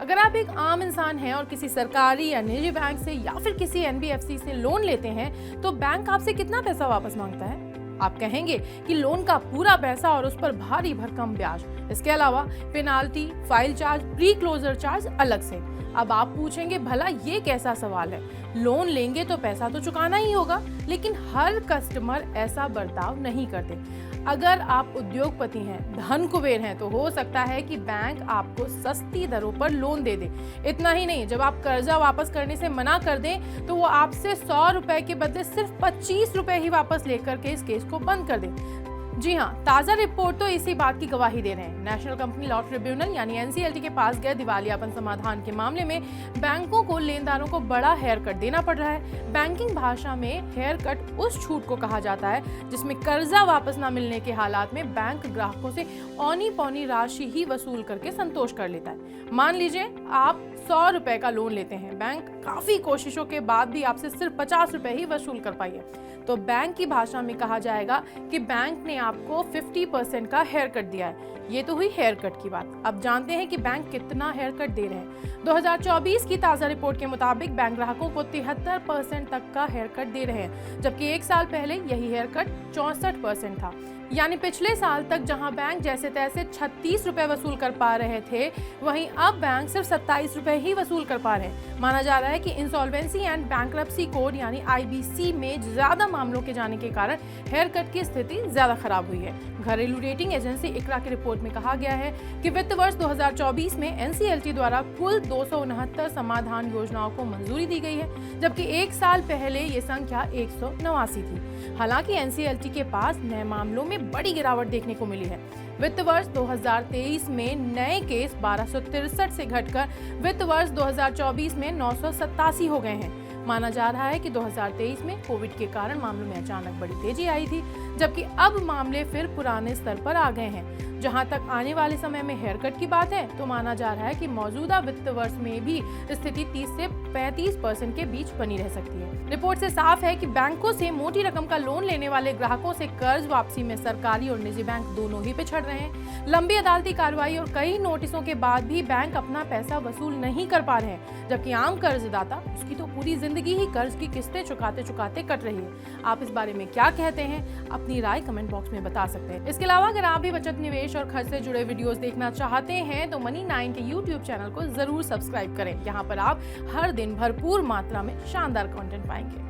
अगर आप एक आम इंसान हैं और किसी सरकारी या निजी बैंक से या फिर किसी एनबीएफसी से लोन लेते हैं तो बैंक आपसे कितना पैसा वापस मांगता है? आप कहेंगे कि लोन का पूरा पैसा और उस पर भारी भरकम ब्याज। इसके अलावा penalty, file charge, pre closure charge अलग से। अब आप पूछेंगे भला ये कैसा सवाल है? लोन लेंगे तो पैसा तो चुकाना ही होगा, लेकिन हर कस्टमर ऐसा बर्ताव नहीं करते। अगर आप उद्योगपति हैं, धन कुबेर हैं, तो हो सकता है कि बैंक आपको सस्ती दरों पर लोन दे दे। इतना ही नहीं, जब आप कर्जा वापस करने से मना कर दें तो वो आपसे 100 रुपए के बदले सिर्फ 25 रुपए ही वापस लेकर के इस केस को बंद कर दे। जी हाँ, ताजा रिपोर्ट तो इसी बात की गवाही दे रहे हैं। नेशनल कंपनी लॉ ट्रिब्यूनल यानी एनसीएलटी के पास गए दिवालियापन समाधान के मामले में बैंकों को लेनदारों को बड़ा हेयर कट देना पड़ रहा है। बैंकिंग भाषा में हेयर कट उस छूट को कहा जाता है जिसमें कर्जा वापस न मिलने के हालात में बैंक ग्राहकों से औनी पौनी राशि ही वसूल करके संतोष कर लेता है। मान लीजिए आप 100 रुपए का लोन लेते हैं, बैंक काफी कोशिशों के बाद भी आपसे सिर्फ 50 रुपए ही वसूल कर पाई है, तो बैंक की भाषा में कहा जाएगा कि बैंक ने आपको 50% का हेयर कट दिया है। ये तो हुई हेयर कट की बात। अब जानते हैं कि बैंक कितना हेयर कट दे रहे हैं। 2024 की ताजा रिपोर्ट के मुताबिक बैंक ग्राहकों को 73% तक का हेयर कट दे रहे हैं, जबकि एक साल पहले यही हेयर कट 64% था। यानी पिछले साल तक जहां बैंक जैसे तैसे 36 रुपए वसूल कर पा रहे थे, वहीं अब बैंक सिर्फ 27 रुपए ही वसूल कर पा रहे हैं। माना जा रहा है कि इंसॉल्वेंसी एंड बैंक्रप्सी कोड यानी आईबीसी में ज्यादा मामलों के जाने के कारण हेयर कट की स्थिति ज्यादा खराब हुई है। घरेलू रेटिंग एजेंसी इकरा की रिपोर्ट में कहा गया है कि वित्त वर्ष 2024 में एनसीएलटी द्वारा कुल 269 समाधान योजनाओं को मंजूरी दी गई है, जबकि एक साल पहले ये संख्या 189 थी। हालांकि एनसीएलटी के पास नए मामलों में बड़ी गिरावट देखने को मिली है। वित्त वर्ष 2023 में नए केस 1263 से घटकर वित्त वर्ष 2024 में 987 हो गए हैं। माना जा रहा है कि 2023 में कोविड के कारण मामलों में अचानक बड़ी तेजी आई थी, जबकि अब मामले फिर पुराने स्तर पर आ गए हैं। जहां तक आने वाले समय में हेयर कट की बात है तो माना जा रहा है कि मौजूदा वित्त वर्ष में भी स्थिति 30 से 35% के बीच बनी रह सकती है। रिपोर्ट से साफ है कि बैंकों से मोटी रकम का लोन लेने वाले ग्राहकों से कर्ज वापसी में सरकारी और निजी बैंक दोनों ही पिछड़ रहे हैं। लंबी अदालती कार्रवाई और कई नोटिसों के बाद भी बैंक अपना पैसा वसूल नहीं कर पा रहे हैं, जबकि आम कर्जदाता उसकी तो पूरी जिंदगी ही कर्ज की किस्तें चुकाते चुकाते कट रही है। आप इस बारे में क्या कहते हैं? अपनी राय कमेंट बॉक्स में बता सकते हैं। इसके अलावा अगर आप भी बचत, निवेश और खर्च से जुड़े वीडियोस देखना चाहते हैं तो मनी 9 के यूट्यूब चैनल को जरूर सब्सक्राइब करें। यहाँ पर आप हर दिन भरपूर मात्रा में शानदार कंटेंट पाएंगे।